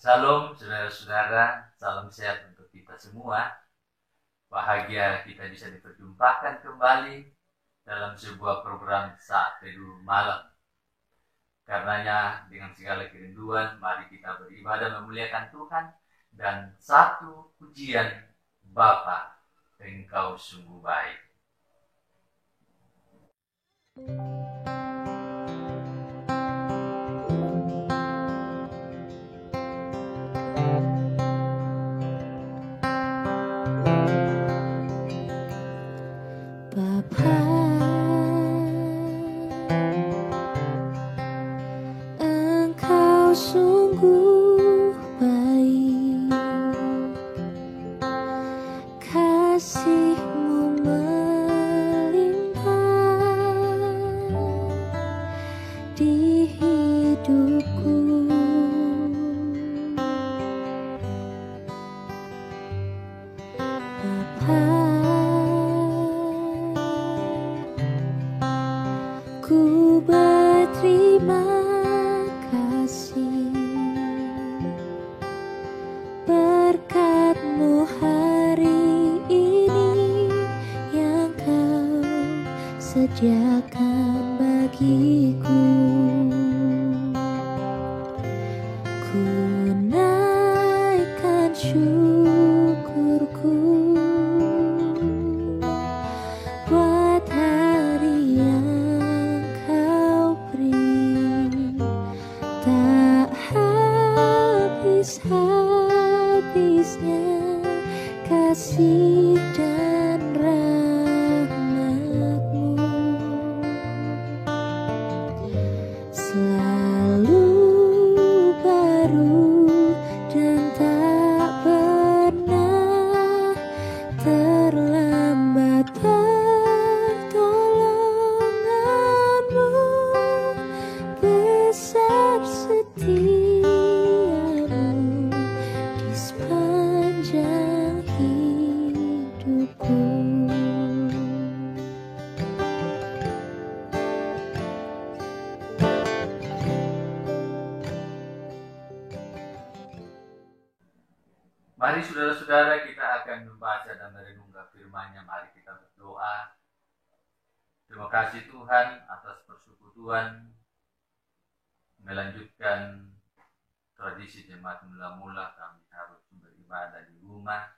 Salam saudara-saudara, salam sehat untuk kita semua. Bahagia kita bisa diperjumpakan kembali dalam sebuah program Saat Teduh Malam. Karenanya dengan segala kerinduan, mari kita beribadah memuliakan Tuhan dan satu pujian Bapa, Engkau sungguh baik. Bapa, Engkau sungguh baik, kasih-Mu melimpah di hidupku. Bapa, ku berterima kasih berkat-Mu hari ini yang Kau sediakan bagiku. Ku naikkan syukurku buat hari yang Kau beri, tak habis-habisnya kasih dan rahmat-Mu, selalu baru dan tak pernah terlambat. Pertolongan-Mu besar, setia-Mu di sepanjang hidupku. Mari saudara-saudara, kita akan membaca dan merenungkan firman-Nya. Mari kita berdoa. Terima kasih Tuhan atas persekutuan melanjutkan tradisi jemaat mula-mula. Kami harus beribadah di rumah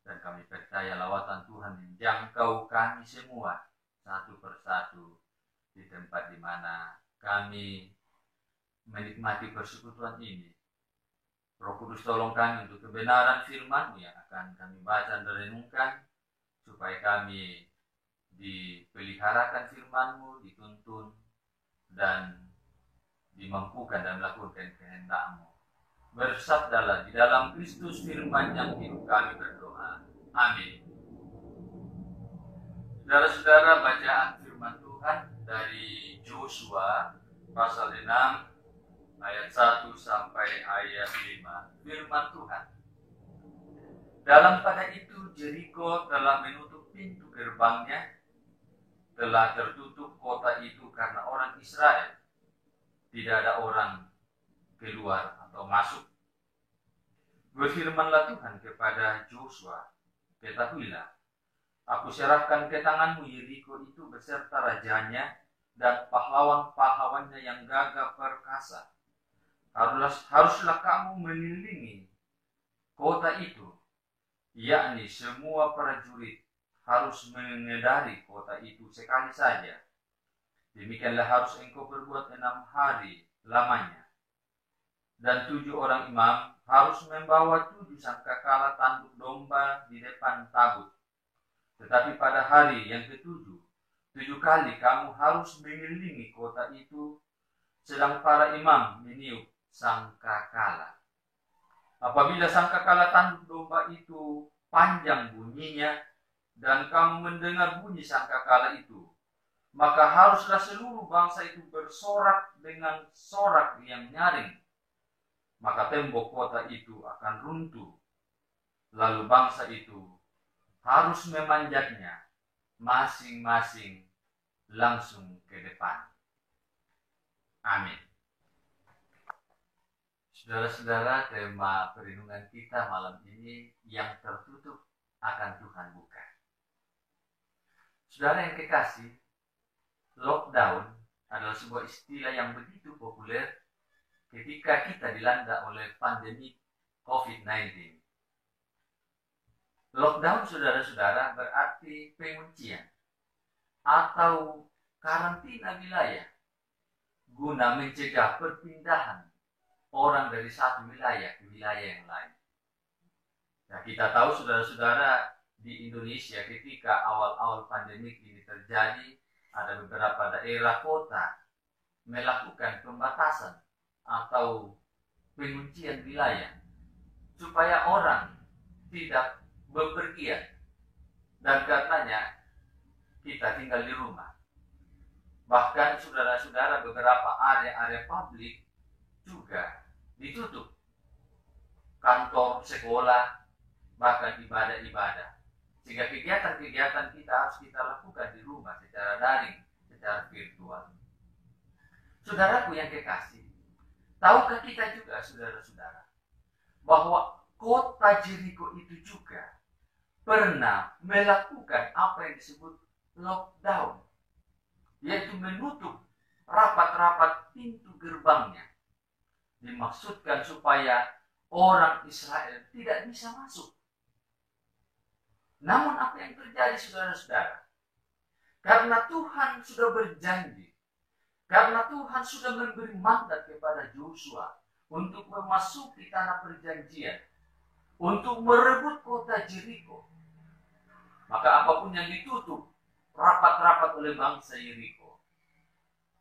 dan kami percaya lawatan Tuhan menjangkau kami semua satu persatu di tempat di mana kami menikmati persekutuan ini. Roh Kudus tolong kami untuk kebenaran firman-Mu yang akan kami baca dan renungkan, supaya kami dipeliharakan firman-Mu, dituntun dan dimampukan dan melakukan kehendak-Mu. Bersabdalah di dalam Kristus firman yang hidup, kami berdoa. Amin. Saudara-saudara, bacaan firman Tuhan dari Yosua pasal 6 ayat 1 sampai ayat 5. Firman Tuhan. Dalam pada itu Jeriko telah menutup pintu gerbangnya, telah tertutup kota itu karena orang Israel. Tidak ada orang keluar atau masuk. Berfirmanlah Tuhan kepada Yosua, ketahuilah, aku serahkan ke tanganmu Yeriko itu beserta rajanya dan pahlawan-pahlawannya yang gagah perkasa. Haruslah kamu mengelilingi kota itu, yakni semua prajurit harus mengedari kota itu sekali saja. Demikianlah harus engkau berbuat 6 hari lamanya. Dan 7 orang imam harus membawa 7 sangkakala tanduk domba di depan tabut. Tetapi pada hari yang ke-7, 7 kali kamu harus mengelilingi kota itu, sedang para imam meniup sangkakala. Apabila sangkakala tanduk domba itu panjang bunyinya dan kamu mendengar bunyi sangkakala itu, maka haruslah seluruh bangsa itu bersorak dengan sorak yang nyaring. Maka tembok kota itu akan runtuh. Lalu bangsa itu harus memanjatnya masing-masing langsung ke depan. Amin. Saudara-saudara, tema perenungan kita malam ini yang tertutup akan Tuhan buka. Saudara yang kekasih, lockdown adalah sebuah istilah yang begitu populer ketika kita dilanda oleh pandemi COVID-19. Lockdown, saudara-saudara, berarti penguncian atau karantina wilayah guna mencegah perpindahan orang dari satu wilayah ke wilayah yang lain. Nah, kita tahu saudara-saudara, di Indonesia ketika awal-awal pandemi ini terjadi, ada beberapa daerah kota melakukan pembatasan atau penguncian wilayah supaya orang tidak bepergian, dan karenanya kita tinggal di rumah. Bahkan saudara-saudara, beberapa area-area publik juga ditutup, kantor, sekolah, bahkan ibadah-ibadah, sehingga kegiatan-kegiatan kita harus kita lakukan di rumah secara daring, secara virtual. Saudaraku yang kekasih, tahukah kita juga, saudara-saudara, bahwa kota Jericho itu juga pernah melakukan apa yang disebut lockdown, yaitu menutup rapat-rapat pintu gerbangnya. Dimaksudkan supaya orang Israel tidak bisa masuk. Namun apa yang terjadi, saudara-saudara? Karena Tuhan sudah berjanji, karena Tuhan sudah memberi mandat kepada Yosua untuk memasuki tanah perjanjian, untuk merebut kota Jericho, maka apapun yang ditutup rapat-rapat oleh bangsa Jericho,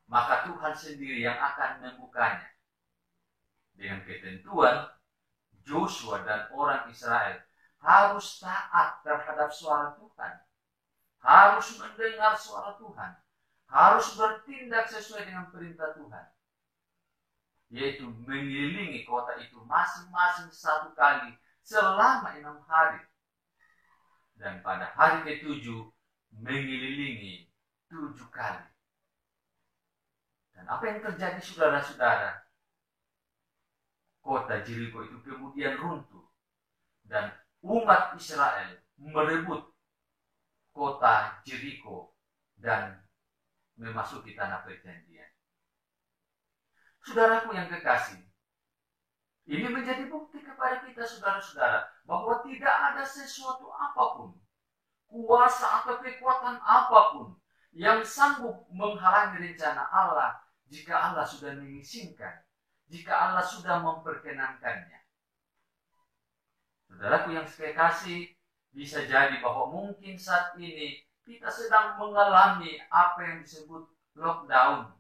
maka Tuhan sendiri yang akan membukanya. Dengan ketentuan, Yosua dan orang Israel harus taat terhadap suara Tuhan, harus mendengar suara Tuhan, harus bertindak sesuai dengan perintah Tuhan, yaitu mengelilingi kota itu masing-masing satu kali selama 6 hari, dan pada hari ke-7 mengelilingi 7 kali. Dan apa yang terjadi, saudara-saudara? Kota Jericho itu kemudian runtuh dan umat Israel merebut kota Jericho dan memasuki tanah perjanjian. Saudaraku yang kekasih, ini menjadi bukti kepada kita, saudara-saudara, bahwa tidak ada sesuatu apapun, kuasa atau kekuatan apapun yang sanggup menghalangi rencana Allah jika Allah sudah mengizinkan, jika Allah sudah memperkenankannya. Saudaraku yang kekasih, bisa jadi bahwa mungkin saat ini kita sedang mengalami apa yang disebut lockdown,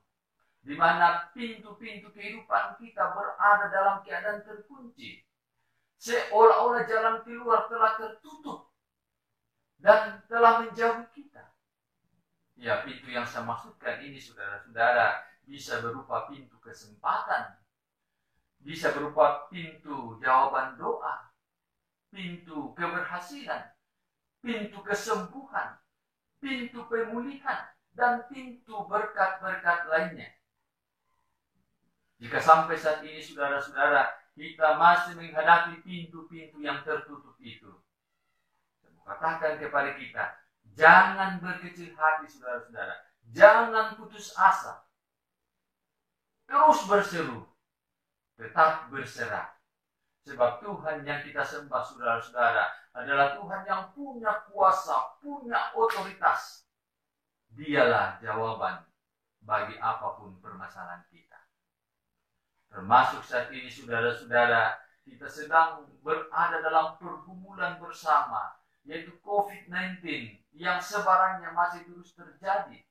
di mana pintu-pintu kehidupan kita berada dalam keadaan terkunci, seolah-olah jalan keluar telah tertutup dan telah menjauhi kita. Ya, pintu yang saya maksudkan ini, saudara-saudara, bisa berupa pintu kesempatan, bisa berupa pintu jawaban doa, pintu keberhasilan, pintu kesembuhan, pintu pemulihan, dan pintu berkat-berkat lainnya. Jika sampai saat ini, saudara-saudara, kita masih menghadapi pintu-pintu yang tertutup itu, saya katakan kepada kita, jangan berkecil hati, saudara-saudara. Jangan putus asa. Terus berseru, tetap berserah. Sebab Tuhan yang kita sembah, saudara-saudara, adalah Tuhan yang punya kuasa, punya otoritas. Dialah jawaban bagi apapun permasalahan kita. Termasuk saat ini, saudara-saudara, kita sedang berada dalam pergumulan bersama, yaitu COVID-19 yang sebarannya masih terus terjadi.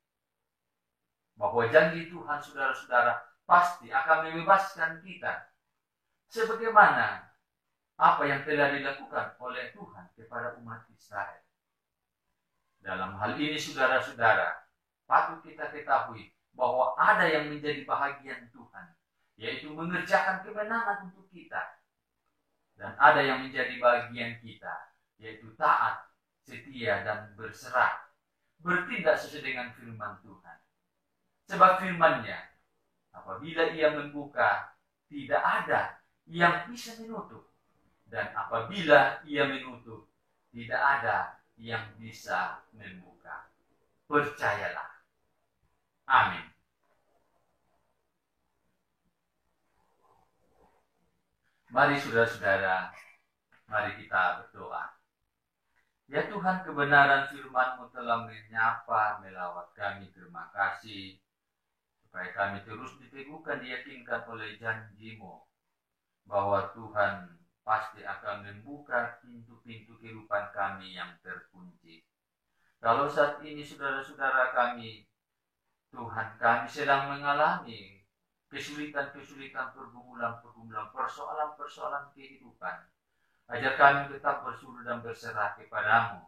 Bahwa janji Tuhan, saudara-saudara, pasti akan membebaskan kita, sebagaimana apa yang telah dilakukan oleh Tuhan kepada umat Israel. Dalam hal ini, saudara-saudara, patut kita ketahui bahwa ada yang menjadi bahagian Tuhan, yaitu mengerjakan kemenangan untuk kita. Dan ada yang menjadi bagian kita, yaitu taat, setia, dan berserah, bertindak sesuai dengan firman Tuhan. Sebab firman-Nya, apabila Ia membuka, tidak ada yang bisa menutup. Dan apabila ia menutup, tidak ada yang bisa membuka. Percayalah. Amin. Mari saudara-saudara, mari kita berdoa. Ya Tuhan, kebenaran firman-Mu telah menyapa, melawat kami. Terima kasih. Supaya kami terus diteguhkan, diyakinkan oleh janji-Mu. Bahwa Tuhan pasti akan membuka pintu-pintu kehidupan kami yang terkunci. Kalau saat ini saudara-saudara kami, Tuhan, kami sedang mengalami kesulitan-kesulitan, pergumulan-pergumulan, persoalan-persoalan kehidupan. Ajar kami tetap bersyukur dan berserah kepadamu.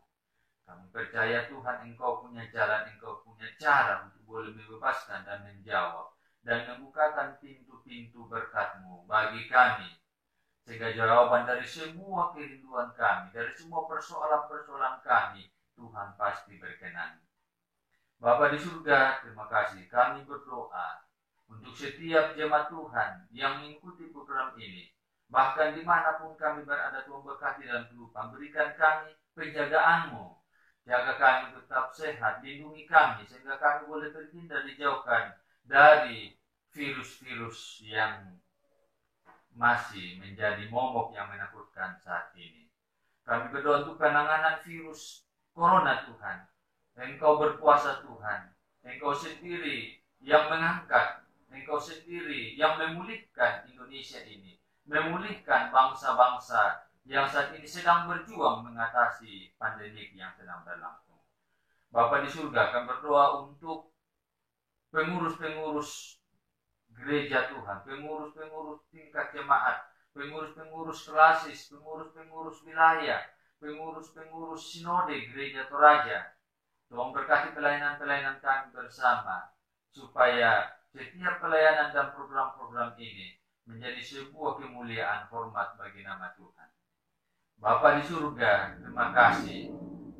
Kami percaya Tuhan, Engkau punya jalan, Engkau punya cara untuk boleh membebaskan dan menjawab. Dan membukakan pintu-pintu berkat-Mu bagi kami. Sehingga jawaban dari semua kerinduan kami, dari semua persoalan-persoalan kami, Tuhan pasti berkenan. Bapa di surga, terima kasih. Kami berdoa untuk setiap jemaat Tuhan yang mengikuti program ini. Bahkan dimanapun kami berada, Tuhan berkati dalam kehidupan. Berikan kami penjagaan-Mu. Jaga kami tetap sehat, lindungi kami, sehingga kami boleh terhindar, dijauhkan dari virus-virus yang masih menjadi momok yang menakutkan saat ini. Kami berdoa untuk penanganan virus corona, Tuhan. Engkau berkuasa, Tuhan. Engkau sendiri yang mengangkat. Engkau sendiri yang memulihkan Indonesia ini. Memulihkan bangsa-bangsa yang saat ini sedang berjuang mengatasi pandemi yang sedang berlangsung. Bapa di surga, kami berdoa untuk pengurus-pengurus gereja Tuhan, pengurus-pengurus tingkat jemaat, pengurus-pengurus klasis, pengurus-pengurus wilayah, pengurus-pengurus sinode gereja Toraja. Tuhan berkati pelayanan-pelayanan kami bersama, supaya setiap pelayanan dan program-program ini menjadi sebuah kemuliaan hormat bagi nama Tuhan. Bapa di surga, terima kasih.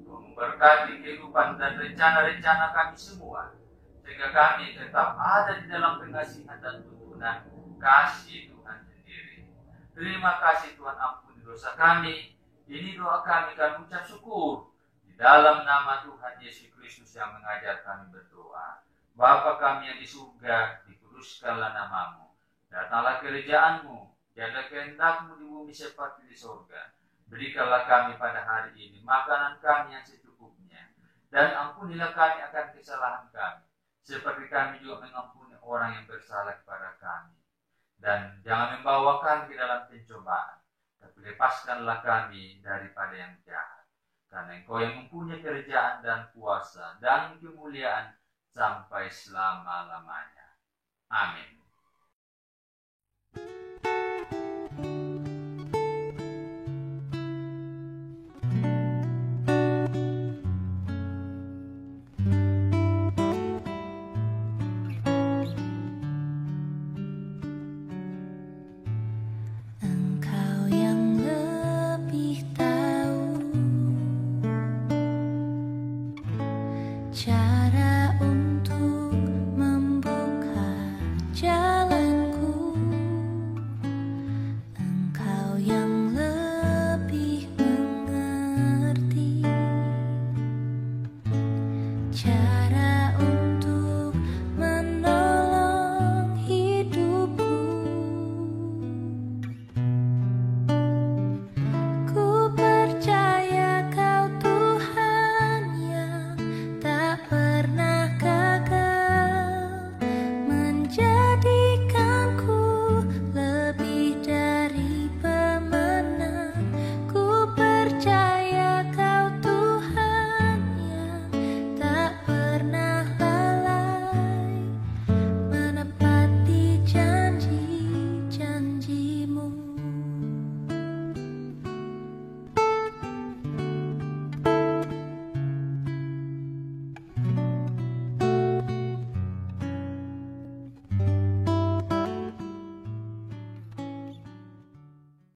Tuhan memberkati kehidupan dan rencana-rencana kami semua, sehingga kami tetap ada di dalam pengasihan dan tuntunan kasih Tuhan sendiri. Terima kasih Tuhan, ampuni dosa kami. Ini doa kami ucap syukur. Dalam nama Tuhan Yesus Kristus yang mengajar kami berdoa. Bapa kami yang di surga, dikuduskanlah nama-Mu. Datanglah kerajaan-Mu, jadilah kehendak-Mu di bumi seperti di surga. Berikanlah kami pada hari ini makanan kami yang secukupnya. Dan ampunilah kami akan kesalahan kami, seperti kami juga mengampuni orang yang bersalah kepada kami. Dan jangan membawa kami ke dalam pencobaan, tapi lepaskanlah kami daripada yang jahat. Karena Engkau yang mempunyai kerajaan dan kuasa dan kemuliaan sampai selama-lamanya. Amin.